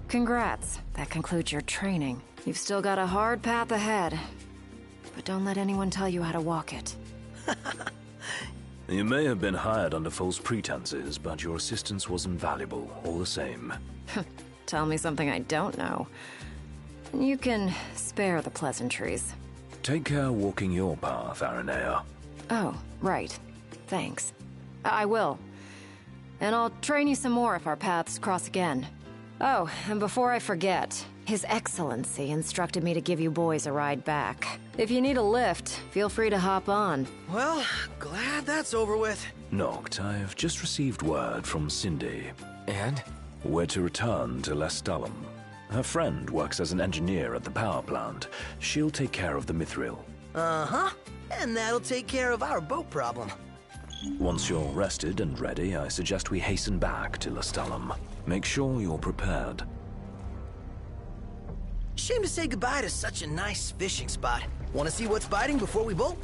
Congrats. That concludes your training. You've still got a hard path ahead. But don't let anyone tell you how to walk it. You may have been hired under false pretenses, but your assistance was invaluable, all the same. Tell me something I don't know. You can spare the pleasantries. Take care walking your path, Aranea. Oh, right. Thanks. I will. And I'll train you some more if our paths cross again. Oh, and before I forget, His Excellency instructed me to give you boys a ride back. If you need a lift, feel free to hop on. Well, glad that's over with. Noct, I've just received word from Cindy. And? We're to return to Lestalem. Her friend works as an engineer at the power plant. She'll take care of the mithril. Uh-huh. And that'll take care of our boat problem. Once you're rested and ready, I suggest we hasten back to Lestalem. Make sure you're prepared. Shame to say goodbye to such a nice fishing spot. Want to see what's biting before we bolt?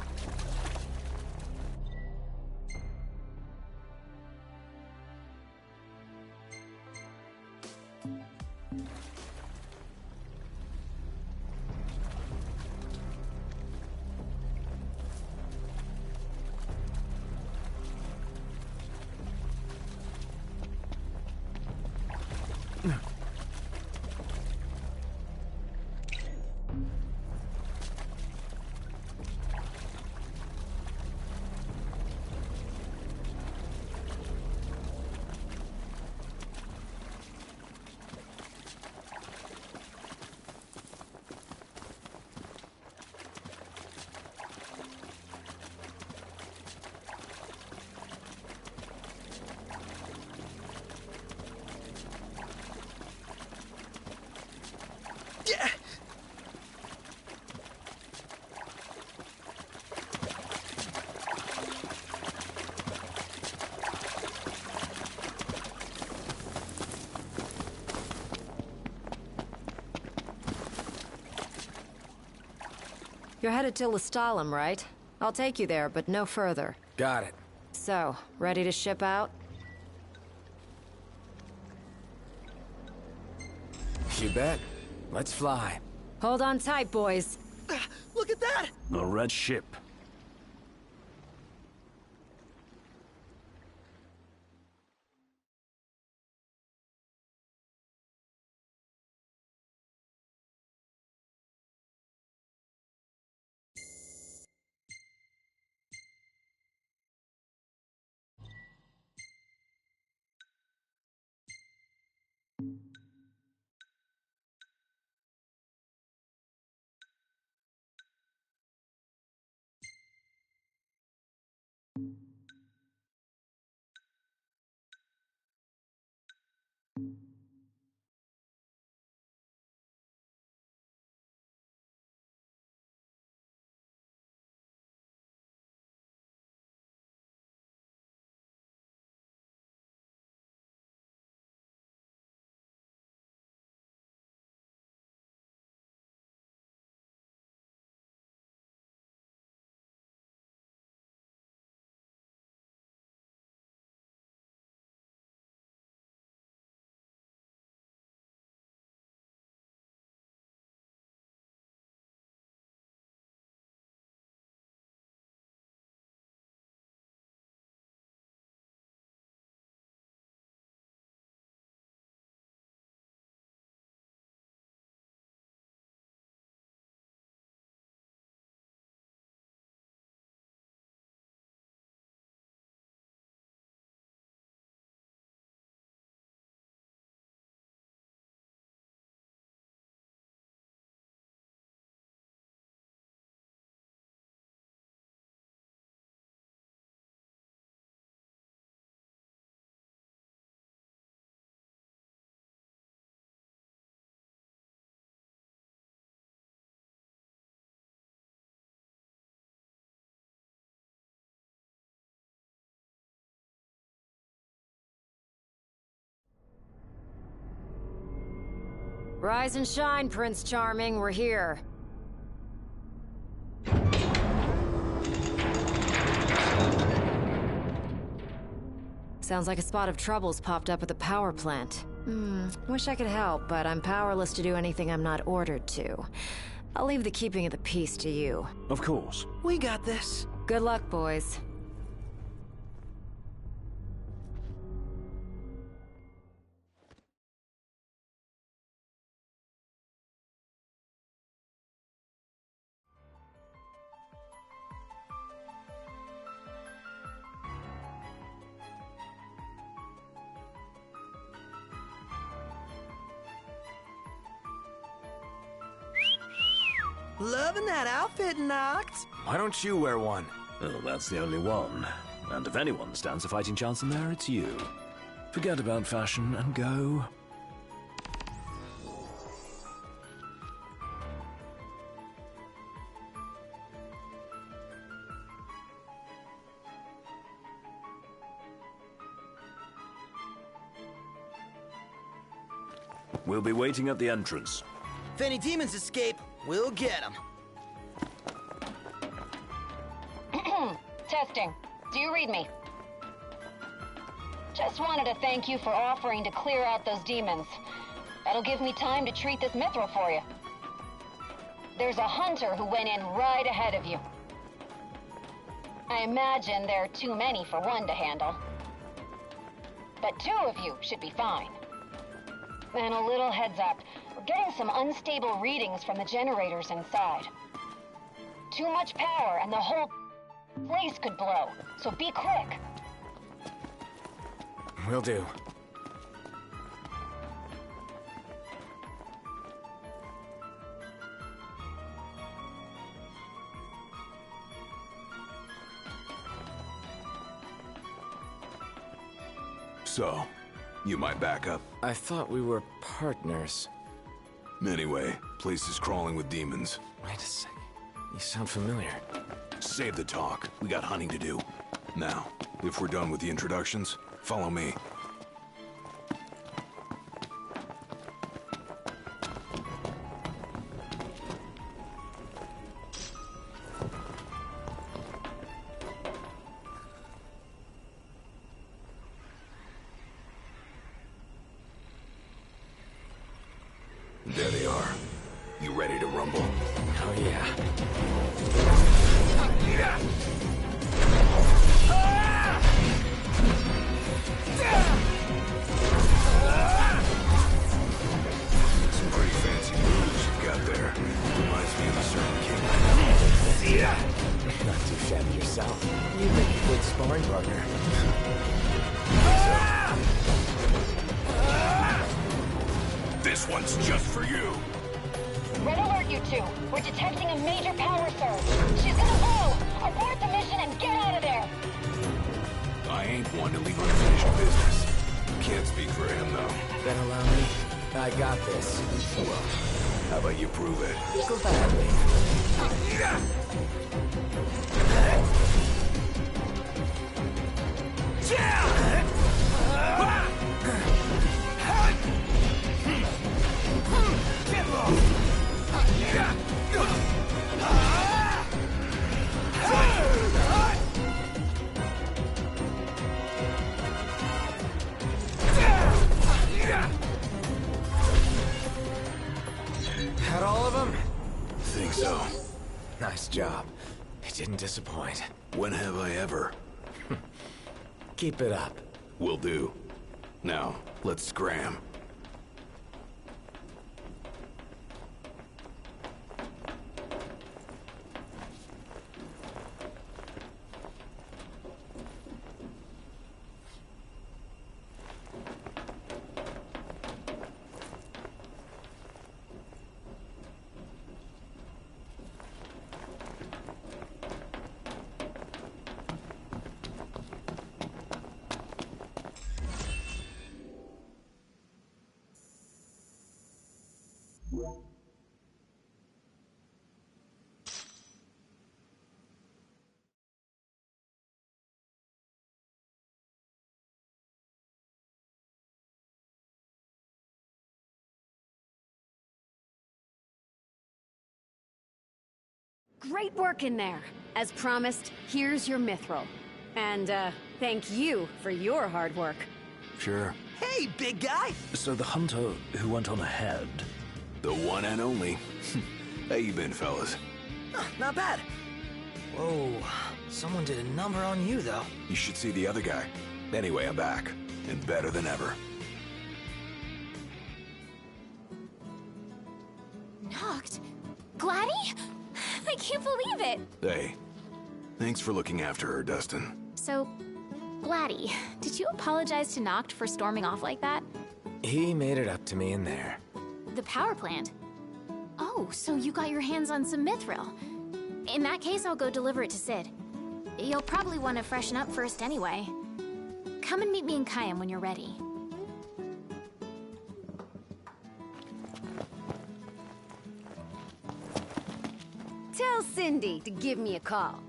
You're headed to Lestalem, right? I'll take you there, but no further. Got it. So, ready to ship out? You bet. Let's fly. Hold on tight, boys. Look at that! A red ship. Rise and shine, Prince Charming. We're here. Sounds like a spot of trouble's popped up at the power plant. Wish I could help, but I'm powerless to do anything I'm not ordered to. I'll leave the keeping of the peace to you. Of course. We got this. Good luck, boys. Loving that outfit, Noct. Why don't you wear one? Well, that's the only one. And if anyone stands a fighting chance in there, it's you. Forget about fashion and go. We'll be waiting at the entrance. If any demons escape, we'll get them. Testing. Do you read me? Just wanted to thank you for offering to clear out those demons. That'll give me time to treat this mithril for you. There's a hunter who went in right ahead of you. I imagine there are too many for one to handle. But two of you should be fine. And a little heads up, we're getting some unstable readings from the generators inside. Too much power and the whole place could blow, so be quick. Will do. So, you my backup? I thought we were partners. Anyway, place is crawling with demons. Wait a second. You sound familiar. Save the talk. We got hunting to do. Now, if we're done with the introductions, follow me. There they are. You ready to rumble? Oh, yeah. Some pretty fancy moves you've got there. Reminds me of a certain king. Not too shabby yourself. You'd make a good sparring partner. This one's just for you. Red alert, you two. We're detecting a major power surge. She's gonna blow. Abort the mission and get out of there. I ain't one to leave unfinished business. Can't speak for him, though. Then allow me. I got this. Well, how about you prove it? Gladly. Had all of them? Think so. Nice job. It didn't disappoint. When have I ever? Keep it up. Will do. Now, let's scram. Great work in there. As promised, here's your mithril. And, thank you for your hard work. Sure. Hey, big guy! So the hunter who went on ahead... The one and only. How you been, fellas? Not bad. Whoa, someone did a number on you, though. You should see the other guy. Anyway, I'm back, and better than ever. Knocked? Gladdy? I can't believe it! Hey, thanks for looking after her, Dustin. So, Gladdy, did you apologize to Noct for storming off like that? He made it up to me in there. The power plant? Oh, so you got your hands on some mithril. In that case, I'll go deliver it to Sid. You'll probably want to freshen up first anyway. Come and meet me in Kayam when you're ready. Tell Cindy to give me a call.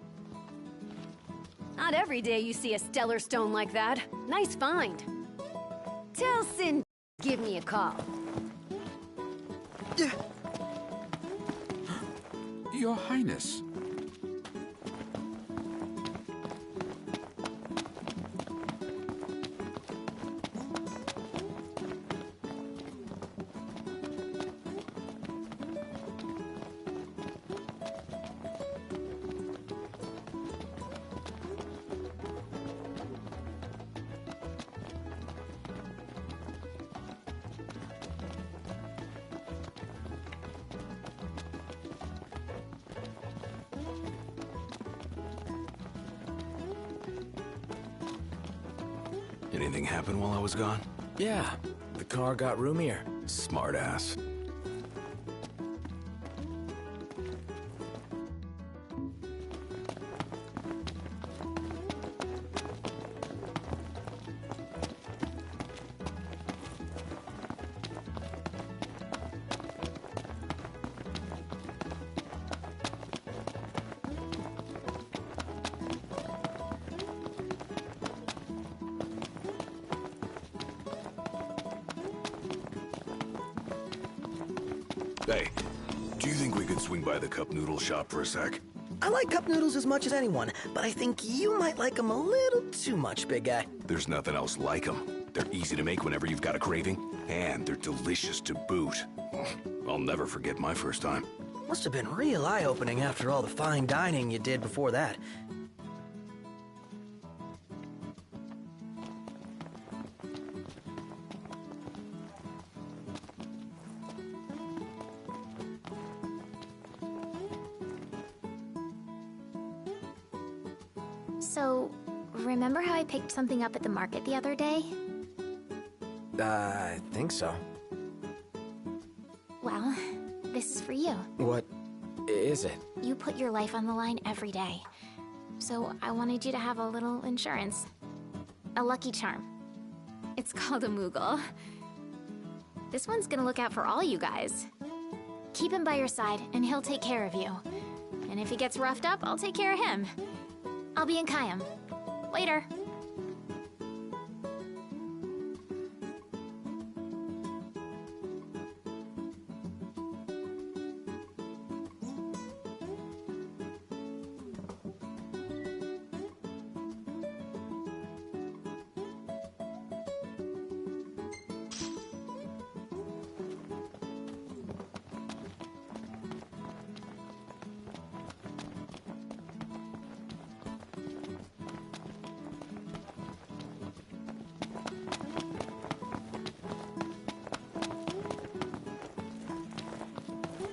Not every day you see a stellar stone like that. Nice find. Tell Cindy to give me a call. Your Highness. Anything happen while I was gone? Yeah, the car got roomier. Smart ass. Hey, do you think we could swing by the cup noodle shop for a sec? I like cup noodles as much as anyone, but I think you might like them a little too much, big guy. There's nothing else like them. They're easy to make whenever you've got a craving, and they're delicious to boot. I'll never forget my first time. Must have been real eye-opening after all the fine dining you did before that. So, remember how I picked something up at the market the other day? I think so. Well, this is for you. What is it? You put your life on the line every day. So I wanted you to have a little insurance. A lucky charm. It's called a Moogle. This one's gonna look out for all you guys. Keep him by your side, and he'll take care of you. And if he gets roughed up, I'll take care of him. I'll be in Kayam. Later.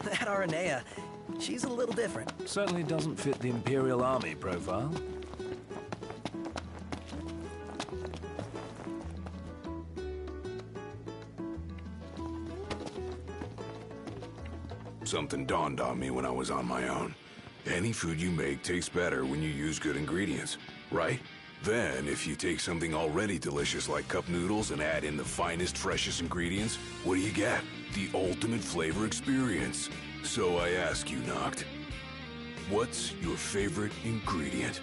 That Aranea, she's a little different. Certainly doesn't fit the Imperial Army profile. Something dawned on me when I was on my own. Any food you make tastes better when you use good ingredients, right? Then, if you take something already delicious like cup noodles and add in the finest, freshest ingredients, what do you get? The ultimate flavor experience. So I ask you, Noct, what's your favorite ingredient?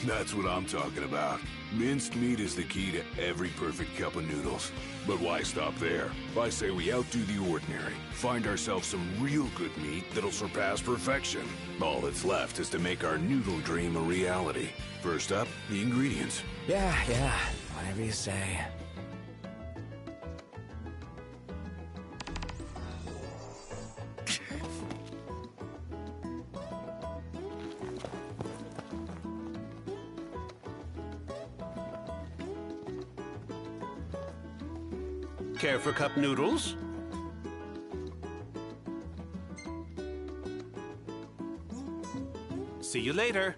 That's what I'm talking about. Minced meat is the key to every perfect cup of noodles. But why stop there? I say we outdo the ordinary. Find ourselves some real good meat that'll surpass perfection. All that's left is to make our noodle dream a reality. First up, the ingredients. Yeah, whatever you say. Care for cup noodles? See you later.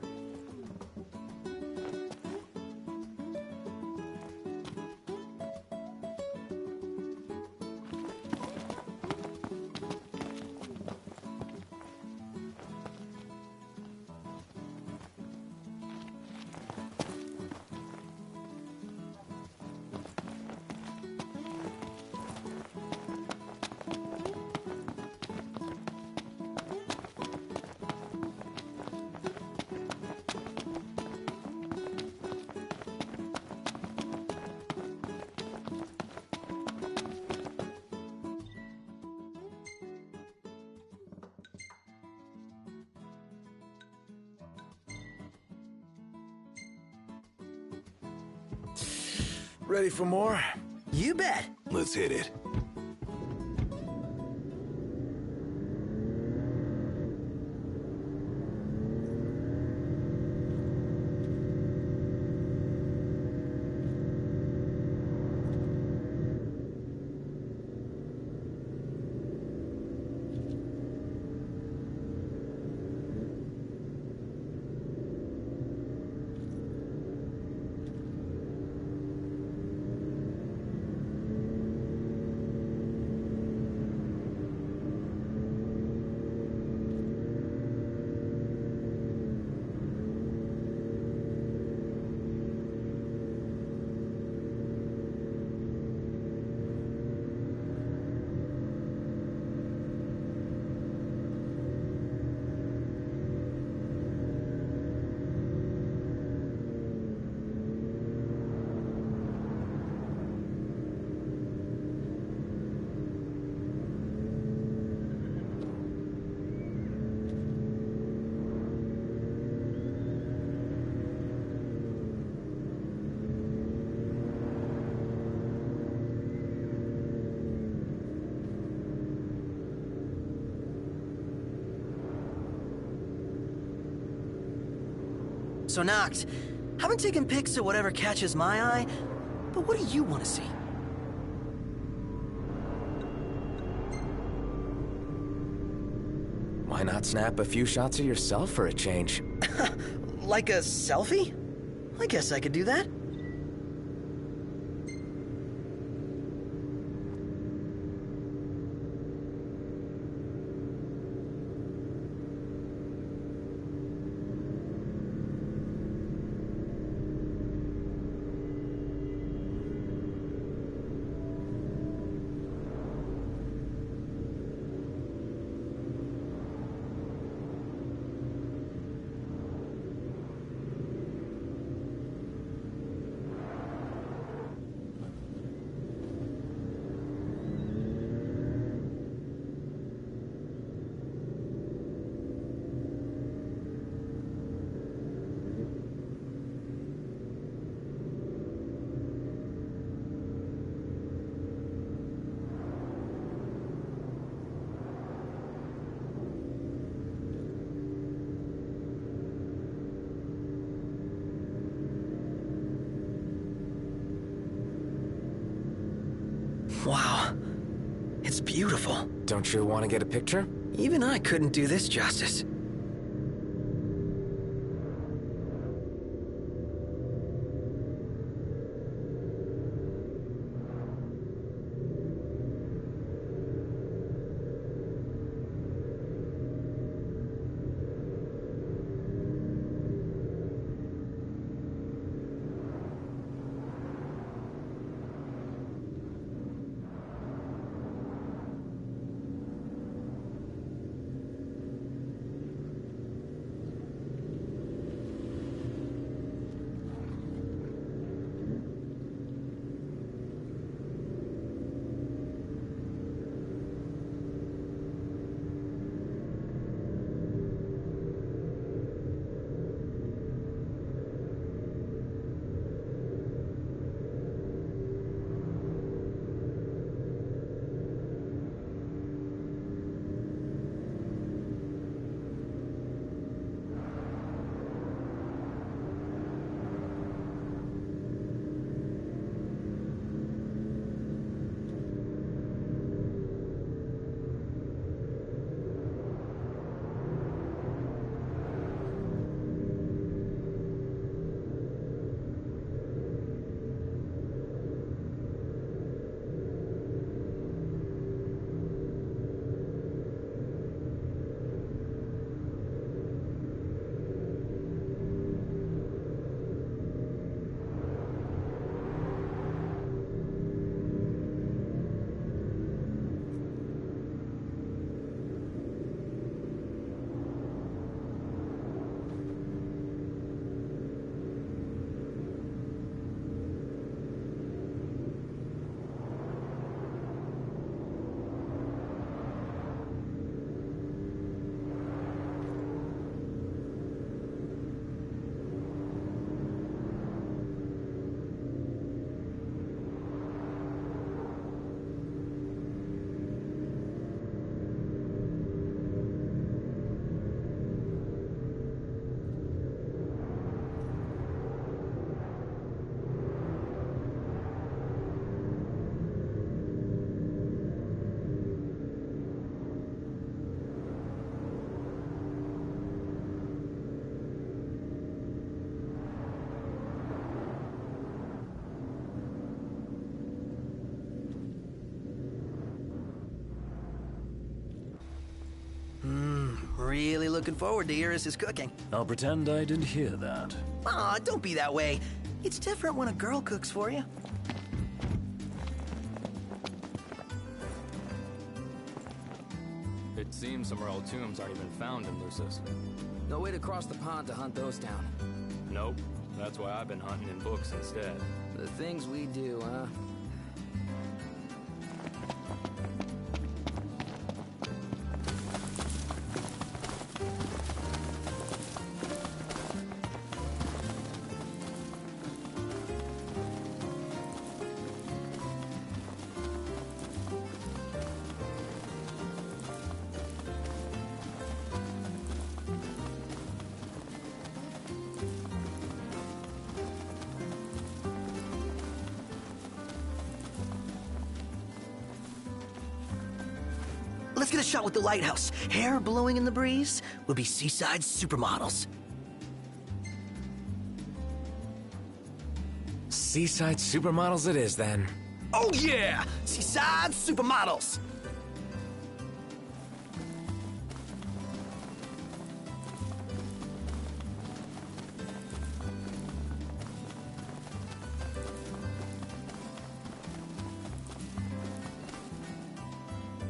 Ready for more? You bet. Let's hit it. So, Noct, I've been taking pics of whatever catches my eye, but what do you want to see? Why not snap a few shots of yourself for a change? Like a selfie? I guess I could do that. Wow. It's beautiful. Don't you want to get a picture? Even I couldn't do this justice. looking forward to Iris' cooking. I'll pretend I didn't hear that. Aw, don't be that way. It's different when a girl cooks for you. It seems some royal tombs aren't even found in Lucis. No way to cross the pond to hunt those down. Nope. That's why I've been hunting in books instead. The things we do, huh? Let's get a shot with the lighthouse. Hair blowing in the breeze. We'll be seaside supermodels. Seaside supermodels it is, then. Oh yeah! Seaside supermodels!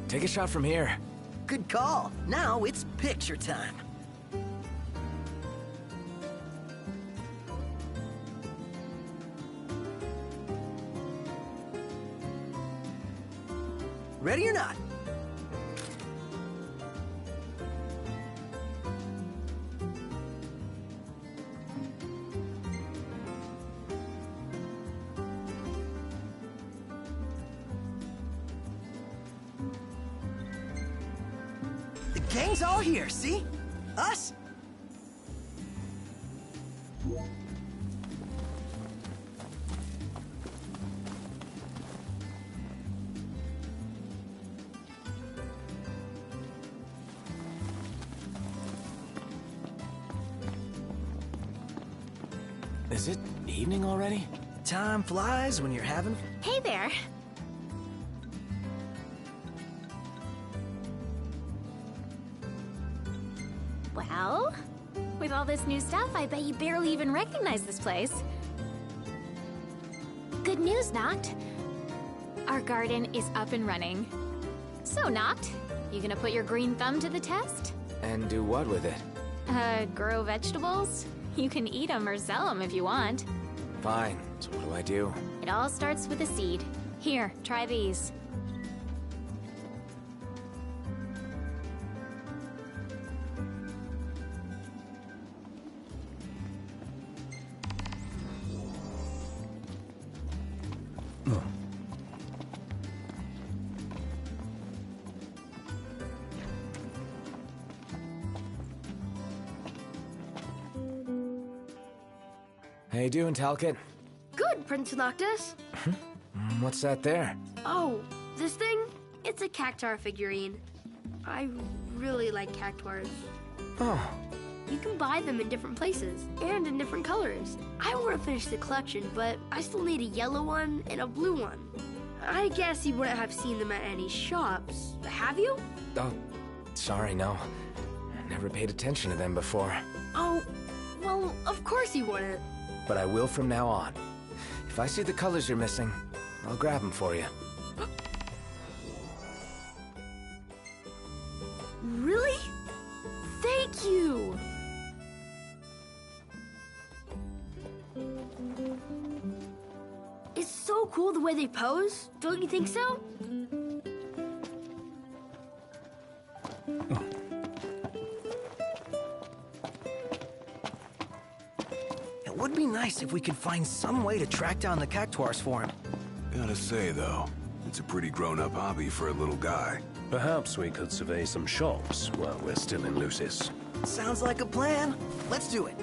Take a shot from here. Good call. Now it's picture time. Ready or not? The gang's all here, see? Us? Is it evening already? Time flies when you're having... Hey there. Well, with all this new stuff, I bet you barely even recognize this place. Good news, Noct. Our garden is up and running. So, Noct, you gonna put your green thumb to the test? And do what with it? Grow vegetables? You can eat them or sell them if you want. Fine. So what do I do? It all starts with a seed. Here, try these. How you doing, Talcott? Good, Prince Noctis. What's that there? Oh, this thing? It's a cactuar figurine. I really like cactuars. Oh. You can buy them in different places and in different colors. I want to finish the collection, but I still need a yellow one and a blue one. I guess you wouldn't have seen them at any shops. Have you? Oh, sorry, no. Never paid attention to them before. Oh, well, of course you wouldn't. But I will from now on. If I see the colors you're missing, I'll grab them for you. Really? Thank you! It's so cool the way they pose, don't you think so? It would be nice if we could find some way to track down the cactuars for him. Gotta say, though, it's a pretty grown-up hobby for a little guy. Perhaps we could survey some shops while we're still in Lucis. Sounds like a plan. Let's do it.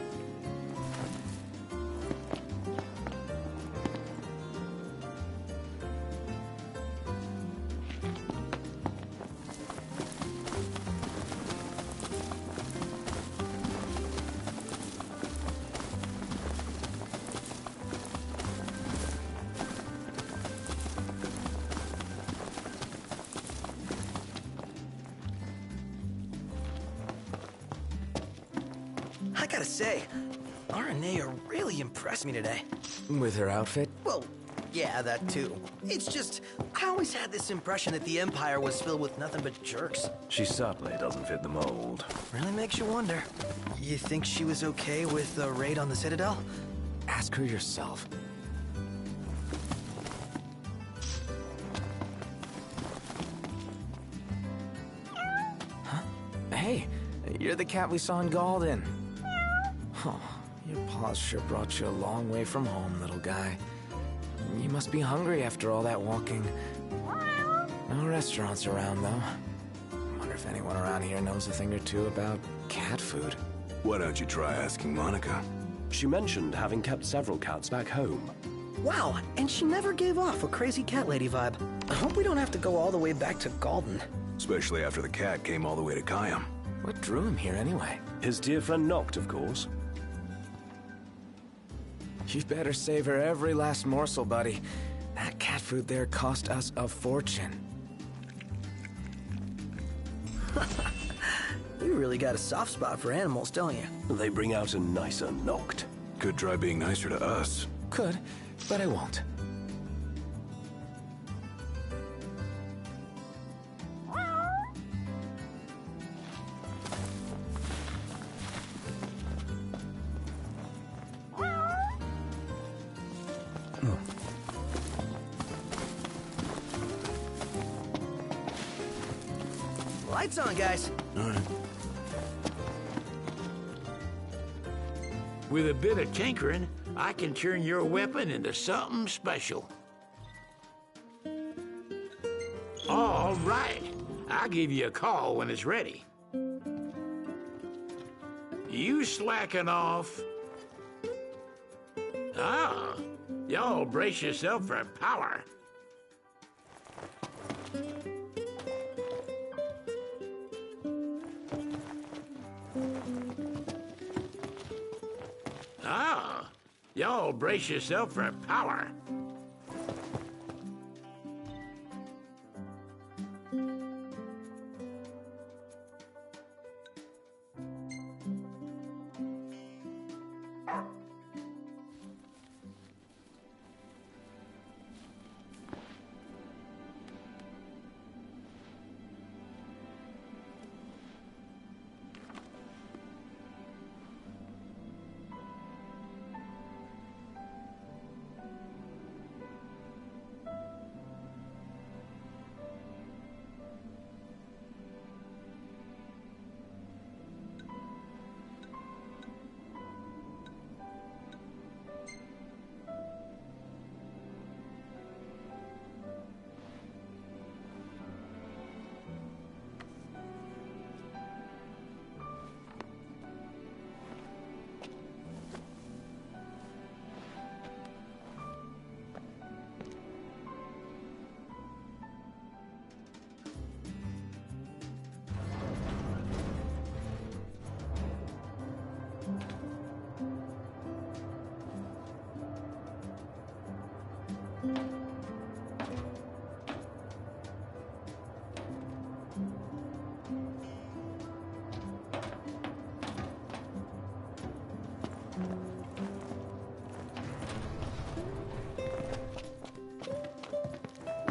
gotta say, Aranea really impressed me today. With her outfit? Well, yeah, that too. It's just, I always had this impression that the Empire was filled with nothing but jerks. She certainly doesn't fit the mold. Really makes you wonder. You think she was okay with the raid on the Citadel? Ask her yourself. Huh? Hey, you're the cat we saw in Galden. Oh, your paws sure brought you a long way from home, little guy. You must be hungry after all that walking. No restaurants around, though. Wonder if anyone around here knows a thing or two about cat food. Why don't you try asking Monica? She mentioned having kept several cats back home. Wow, and she never gave off a crazy cat lady vibe. I hope we don't have to go all the way back to Galden. Especially after the cat came all the way to Kayam. What drew him here anyway? His dear friend Noct, of course. You'd better savor every last morsel, buddy. That cat food there cost us a fortune. You really got a soft spot for animals, don't you? They bring out a nicer Noct. Could try being nicer to us. Could, but I won't. Lights on, guys. All right. With a bit of tinkering, I can turn your weapon into something special. All right. I'll give you a call when it's ready. You slacking off. Ah, y'all brace yourself for power. Ah, y'all brace yourself for power.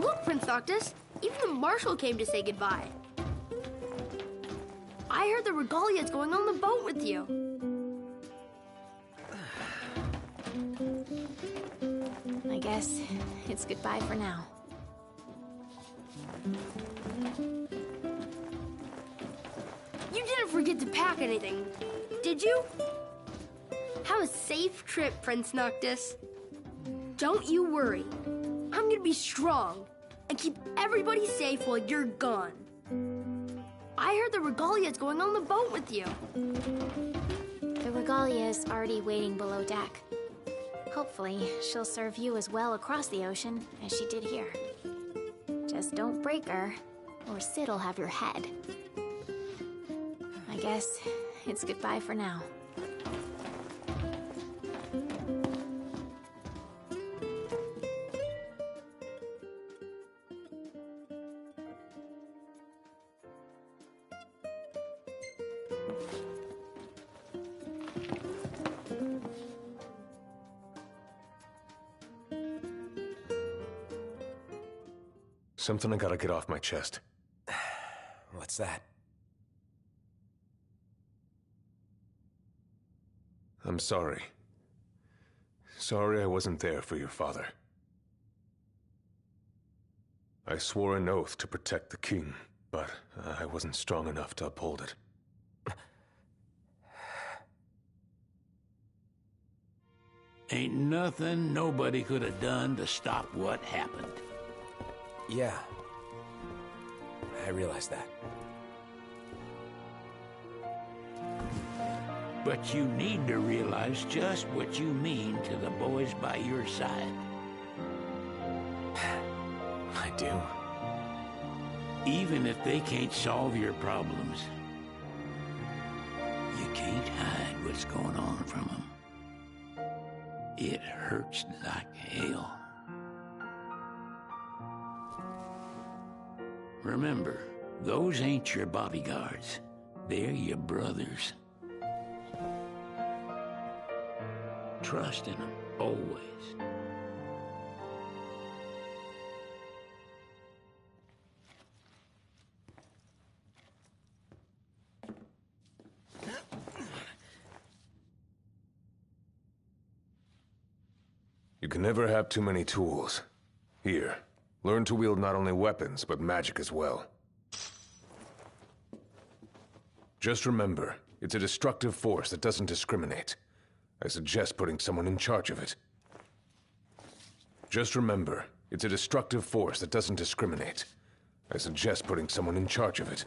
Look, Prince Noctis, even the Marshal came to say goodbye. I heard the Regalia's going on the boat with you. I guess it's goodbye for now. You didn't forget to pack anything, did you? Have a safe trip, Prince Noctis. Don't you worry. I'm gonna be strong and keep everybody safe while you're gone. I heard the Regalia's going on the boat with you. The Regalia is already waiting below deck. Hopefully, she'll serve you as well across the ocean as she did here. Just don't break her, or Sid'll have your head. I guess it's goodbye for now. something I gotta get off my chest. What's that? I'm sorry. Sorry I wasn't there for your father. I swore an oath to protect the king, but I wasn't strong enough to uphold it. Ain't nothing nobody could have done to stop what happened. Yeah. I realize that. But you need to realize just what you mean to the boys by your side. I do. Even if they can't solve your problems, you can't hide what's going on from them. It hurts like hell. Remember, those ain't your bodyguards. They're your brothers. Trust in them, always. You can never have too many tools. Here, learn to wield not only weapons, but magic as well. Just remember, it's a destructive force that doesn't discriminate. I suggest putting someone in charge of it. Just remember, it's a destructive force that doesn't discriminate. I suggest putting someone in charge of it.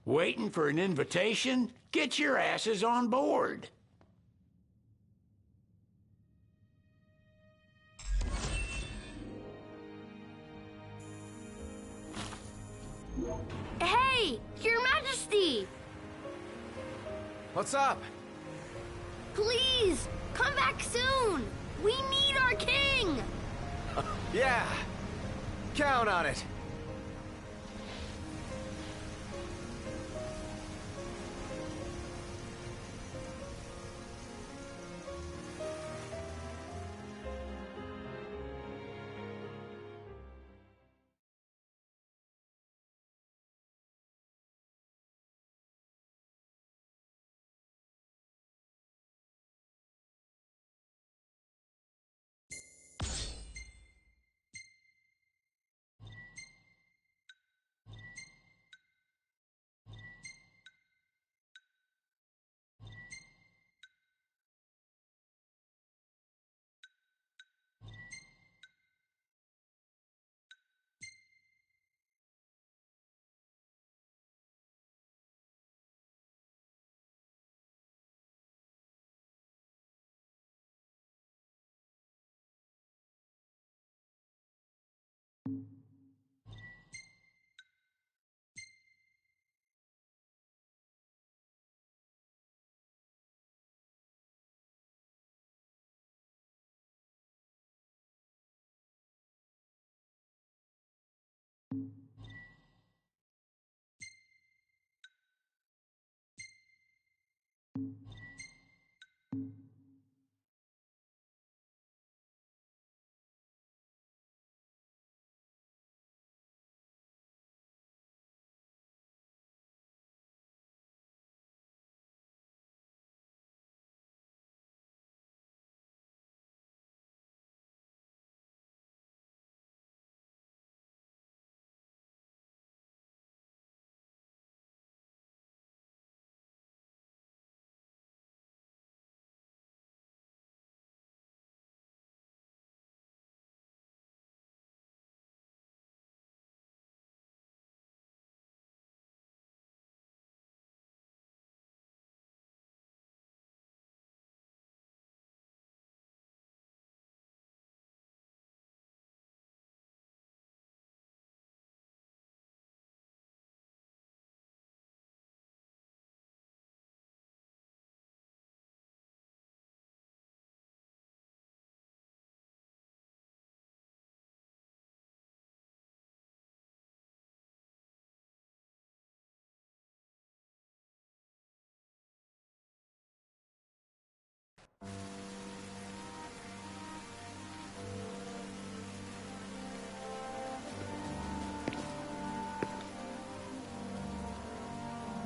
Waiting for an invitation? Get your asses on board. Hey, Your Majesty! What's up? Please, come back soon! We need our king! Yeah. Count on it.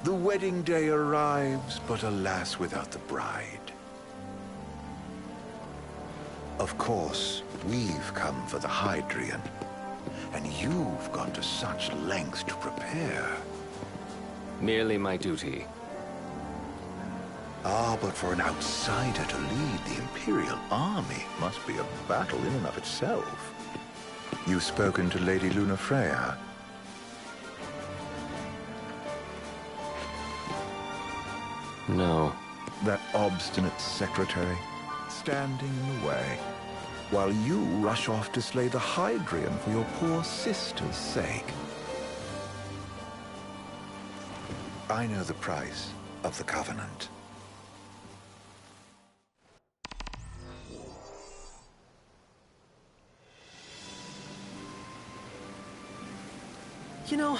The wedding day arrives, but alas, without the bride. Of course, we've come for the Hydrian, and you've gone to such lengths to prepare. Merely my duty. Ah, but for an outsider to lead the Imperial army must be a battle in and of itself. You've spoken to Lady Lunafreya? No. That obstinate secretary, standing in the way, while you rush off to slay the Hydrian for your poor sister's sake. I know the price of the Covenant. You know,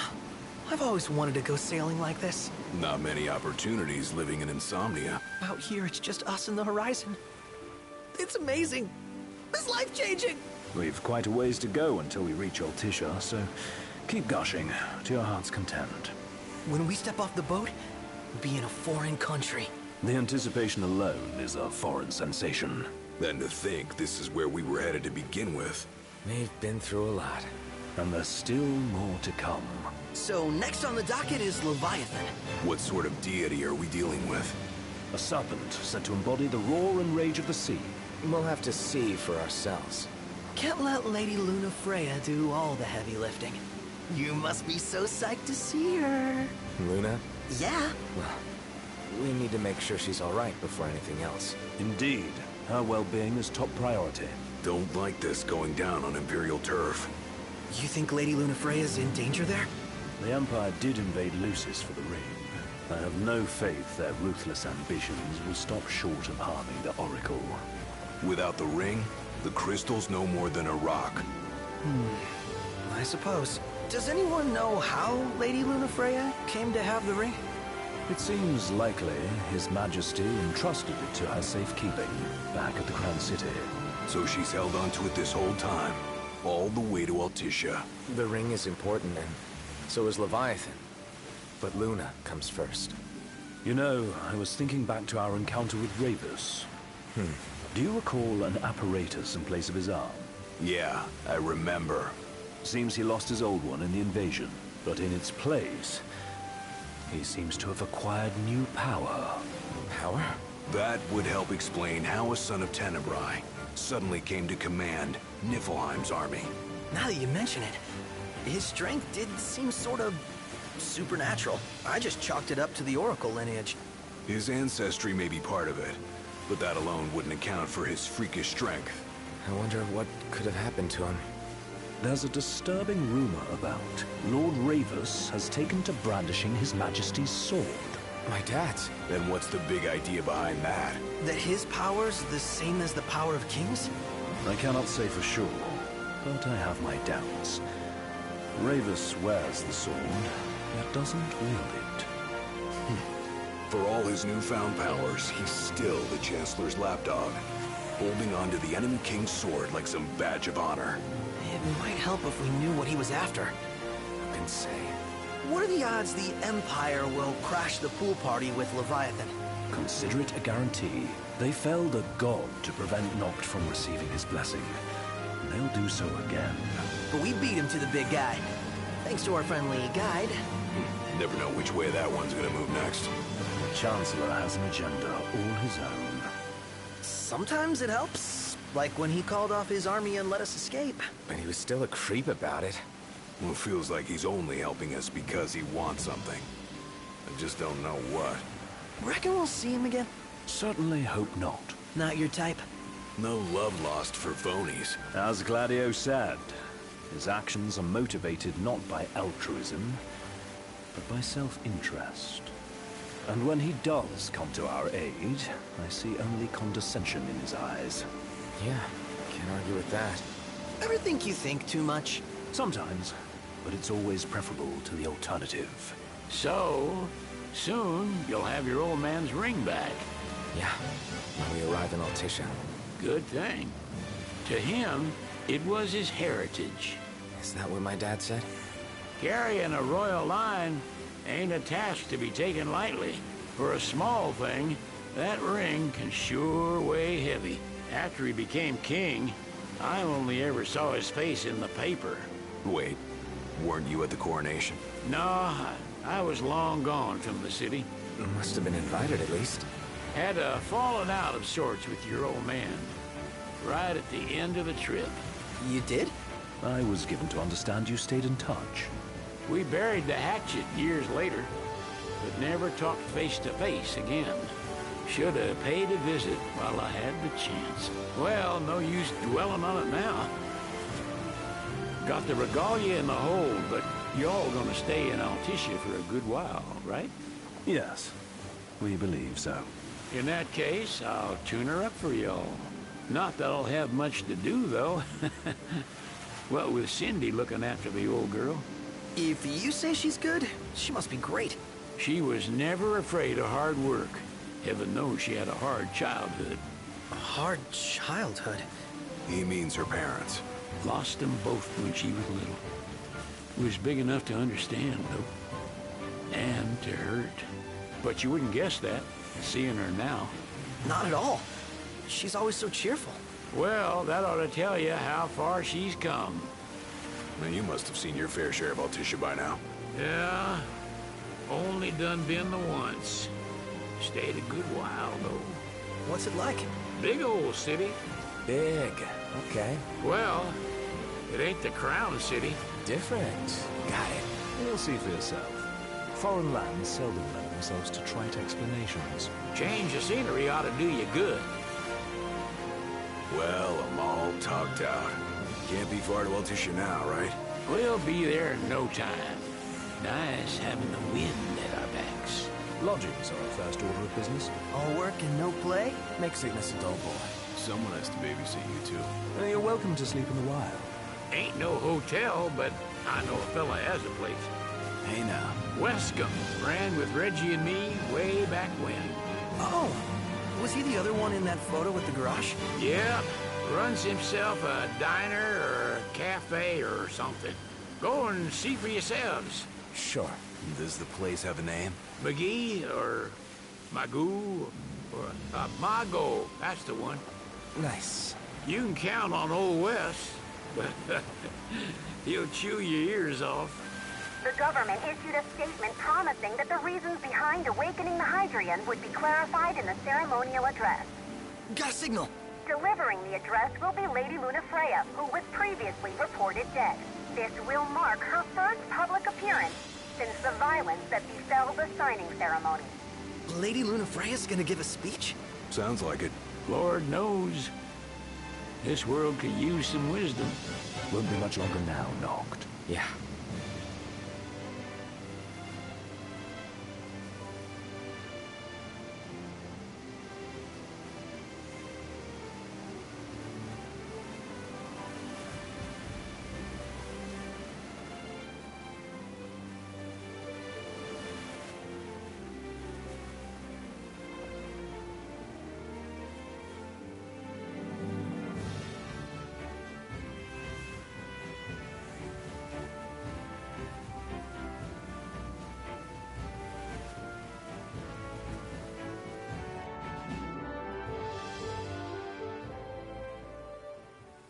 I've always wanted to go sailing like this. Not many opportunities living in Insomnia. Out here, it's just us and the horizon. It's amazing. It's life-changing. We've quite a ways to go until we reach Altissia, so keep gushing to your heart's content. When we step off the boat, we'll be in a foreign country. The anticipation alone is a foreign sensation. Then to think this is where we were headed to begin with. We've been through a lot. And there's still more to come. So next on the docket is Leviathan. What sort of deity are we dealing with? A serpent said to embody the roar and rage of the sea. We'll have to see for ourselves. Can't let Lady Lunafreya do all the heavy lifting. You must be so psyched to see her. Luna? Yeah. Well, we need to make sure she's all right before anything else. Indeed. Her well-being is top priority. Don't like this going down on Imperial turf. You think Lady Lunafreya's in danger there? The Empire did invade Lucis for the ring. I have no faith their ruthless ambitions will stop short of harming the Oracle. Without the ring, the crystal's no more than a rock. I suppose. Does anyone know how Lady Lunafreya came to have the ring? It seems likely His Majesty entrusted it to her safekeeping back at the Crown City. So she's held onto it this whole time, all the way to Altissia. The ring is important, and so is Leviathan. But Luna comes first. You know, I was thinking back to our encounter with Ravus. Do you recall an apparatus in place of his arm? Yeah, I remember. Seems he lost his old one in the invasion, but in its place, he seems to have acquired new power. Power? That would help explain how a son of Tenebrae suddenly came to command Niflheim's army. Now that you mention it, his strength did seem sort of supernatural. I just chalked it up to the Oracle lineage. His ancestry may be part of it, but that alone wouldn't account for his freakish strength. I wonder what could have happened to him. There's a disturbing rumor about Lord Ravus has taken to brandishing His Majesty's sword. My dad's? Then what's the big idea behind that? That his power's the same as the power of kings? I cannot say for sure, but I have my doubts. Ravus wears the sword, yet doesn't wield it. For all his newfound powers, he's still the Chancellor's lapdog, holding on to the enemy king's sword like some badge of honor. It might help if we knew what he was after. Who can say? What are the odds the Empire will crash the pool party with Leviathan? Consider it a guarantee. They felled a god to prevent Noct from receiving his blessing. They'll do so again. But we beat him to the big guy. Thanks to our friendly guide. Never know which way that one's gonna move next. The Chancellor has an agenda all his own. Sometimes it helps. Like when he called off his army and let us escape. But he was still a creep about it. Well, it feels like he's only helping us because he wants something. I just don't know what. Reckon we'll see him again? Certainly hope not. Not your type? No love lost for phonies. As Gladio said, his actions are motivated not by altruism, but by self-interest. And when he does come to our aid, I see only condescension in his eyes. Yeah, can't argue with that. Ever think you think too much? Sometimes, but it's always preferable to the alternative. So, soon you'll have your old man's ring back. Yeah, when we arrive in Altissia. Good thing. To him, it was his heritage. Is that what my dad said? Carrying a royal line ain't a task to be taken lightly. For a small thing, that ring can sure weigh heavy. After he became king, I only ever saw his face in the paper. Wait, weren't you at the coronation? No, I was long gone from the city. Must have been invited at least. Had a falling out of sorts with your old man. Right at the end of the trip. You did? I was given to understand you stayed in touch. We buried the hatchet years later, but never talked face to face again. Should have paid a visit while I had the chance. Well, no use dwelling on it now. Got the regalia in the hold, but y'all gonna stay in Altissia for a good while, right? Yes, we believe so. In that case, I'll tune her up for y'all. Not that I'll have much to do, though. Well, with Cindy looking after the old girl. If you say she's good, she must be great. She was never afraid of hard work. Heaven knows she had a hard childhood. A hard childhood? He means her parents. Lost them both when she was little. Was big enough to understand, though. And to hurt. But you wouldn't guess that, seeing her now. Not at all. She's always so cheerful. Well, that ought to tell you how far she's come. Now, you must have seen your fair share of Altissia by now. Yeah, only done been the once. Stayed a good while, though. What's it like? Big old city. Big. Okay. Well, it ain't the crown city. Different. Got it. You'll see for yourself. Foreign lands seldom lend themselves to trite explanations. Change of scenery ought to do you good. Well, I'm all talked out. Can't be far to Altissia now, right? We'll be there in no time. Nice having the wind at our backs. Lodgings are our first order of business. All work and no play? Make sickness a dull boy. Someone has to babysit you, too. You're welcome to sleep in the wild. Ain't no hotel, but I know a fella has a place. Hey now. Wescombe ran with Reggie and me way back when. Oh, was he the other one in that photo with the garage? Yep. Runs himself a diner or a cafe or something. Go and see for yourselves. Sure. Does the place have a name? McGee or Magoo or Mago. That's the one. Nice. You can count on Old Wes, but he'll chew your ears off. The government issued a statement promising that the reasons behind awakening the Hydrian would be clarified in the ceremonial address. Got a signal. Delivering the address will be Lady Lunafreya, who was previously reported dead. This will mark her first public appearance since the violence that befell the signing ceremony. Lady Lunafreya's gonna give a speech? Sounds like it. Lord knows. This world could use some wisdom. Won't be much longer now, Noct. Yeah.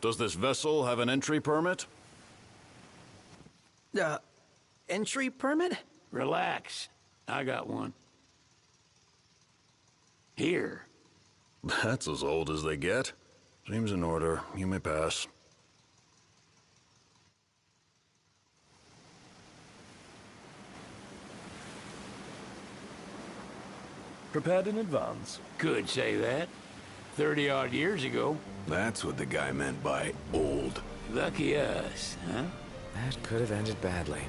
Does this vessel have an entry permit? Entry permit? Relax. I got one. Here. That's as old as they get. Seems in order. You may pass. Prepared in advance? Could say that. 30-odd years ago. That's what the guy meant by old. Lucky us, huh? That could have ended badly.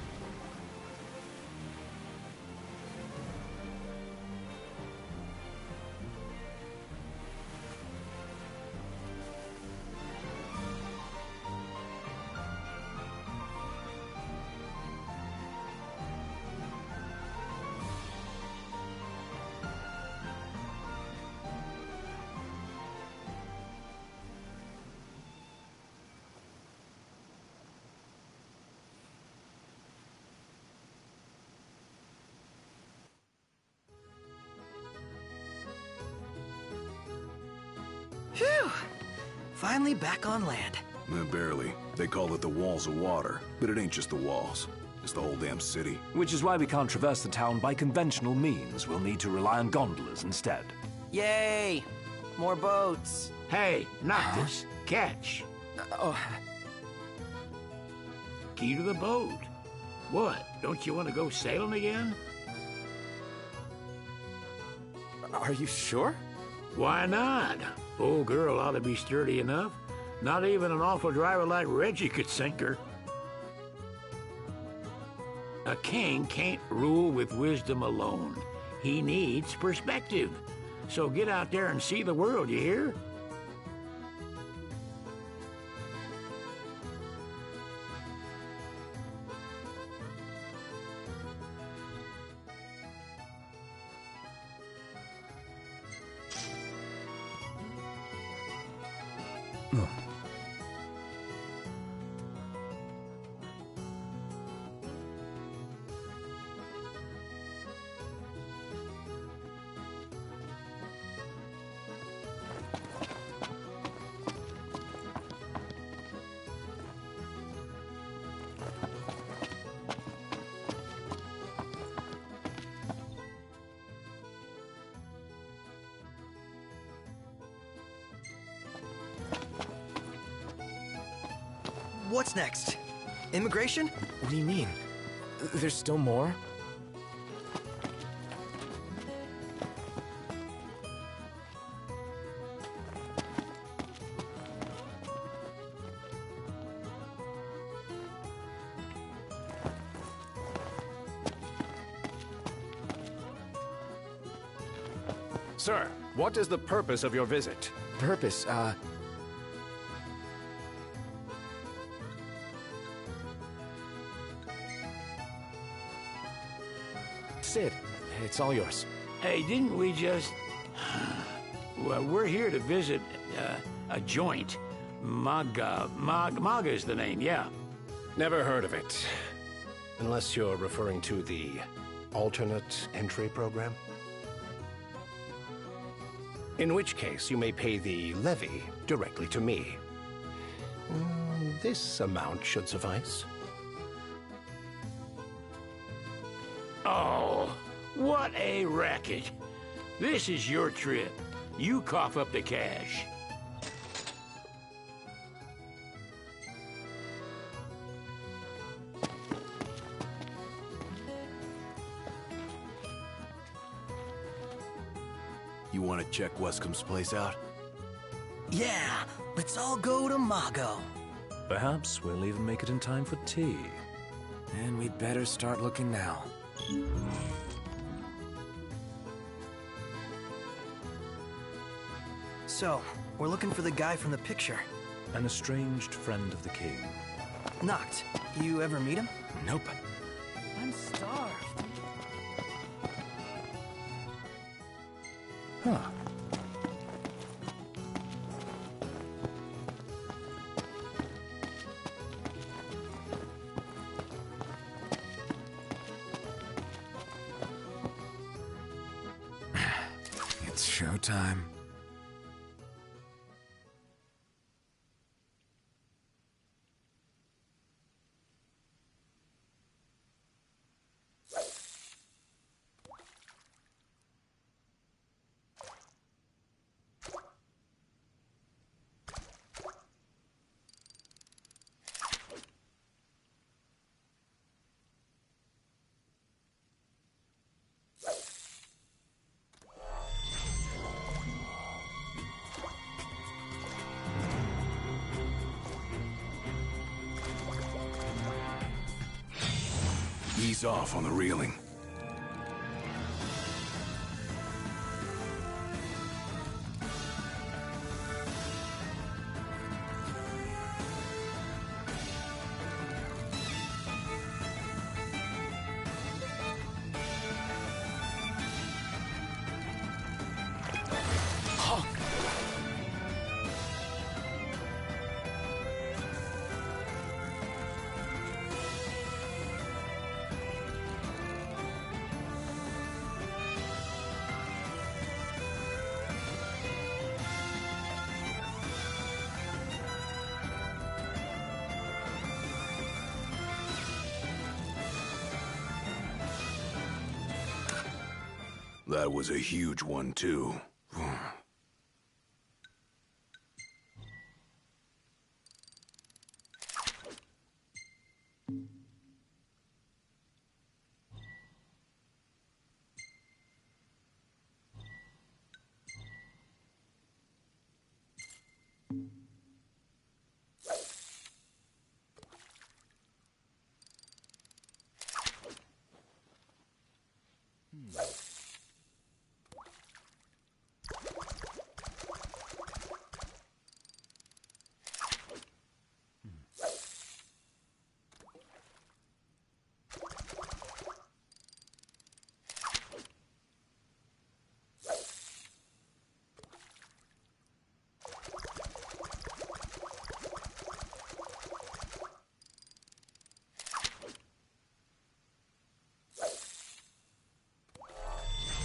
Finally back on land. Barely. They call it the Walls of Water, but it ain't just the walls. It's the whole damn city. Which is why we can't traverse the town by conventional means. We'll need to rely on gondolas instead. Yay! More boats. Hey, Noctis, catch. Key to the boat. What? Don't you want to go sailing again? Are you sure? Why not? Old girl ought to be sturdy enough. Not even an awful driver like Reggie could sink her. A king can't rule with wisdom alone. He needs perspective. So get out there and see the world, you hear? What's next? Immigration? What do you mean? There's still more? Sir, what is the purpose of your visit? Purpose, Sid, it's all yours. Hey, didn't we just... Well, we're here to visit a joint. Maga is the name, yeah. Never heard of it. Unless you're referring to the alternate entry program? In which case, you may pay the levy directly to me. This amount should suffice. Oh, what a racket. This is your trip. You cough up the cash. You want to check Wescom's place out? Yeah, let's all go to Mago. Perhaps we'll even make it in time for tea. And we'd better start looking now. So, we're looking for the guy from the picture. An estranged friend of the king. Noct, you ever meet him? Nope. I'm starved. Huh. It's showtime. Ease off on the reeling. That was a huge one, too.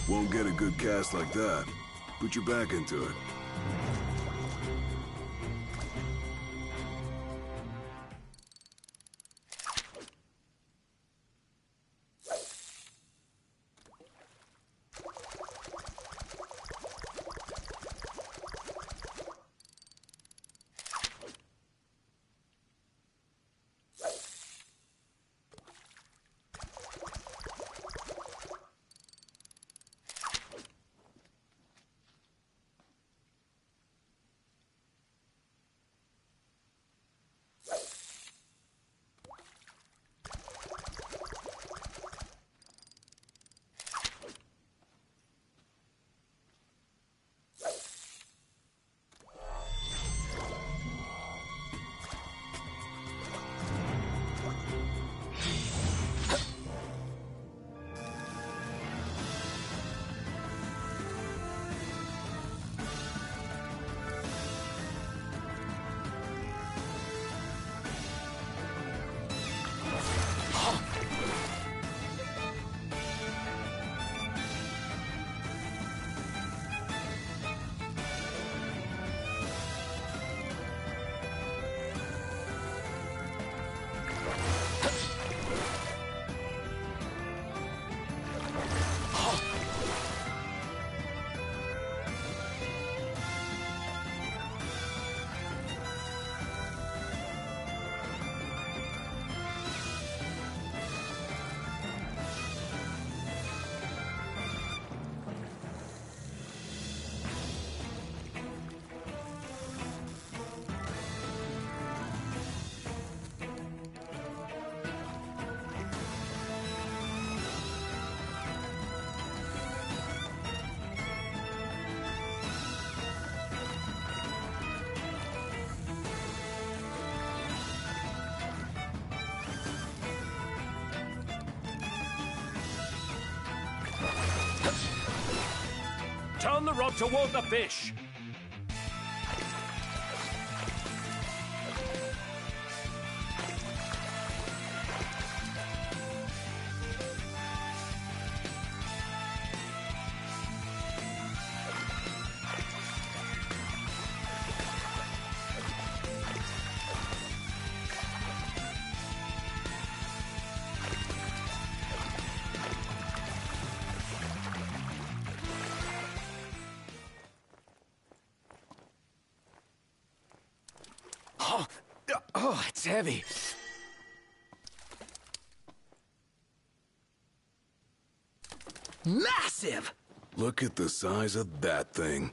Won't get a good cast like that. Put your back into it. Turn the rod toward the fish! Oh, it's heavy. Massive! Look at the size of that thing.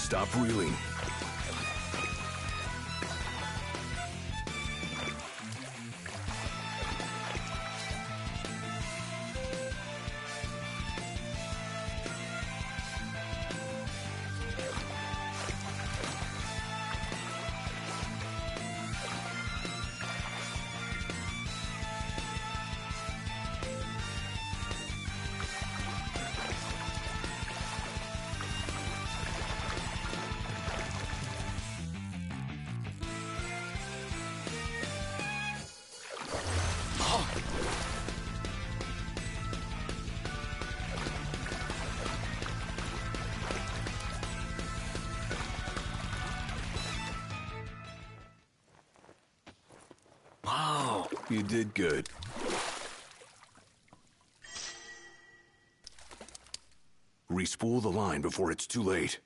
Stop reeling. Wow, you did good. Respool the line before it's too late.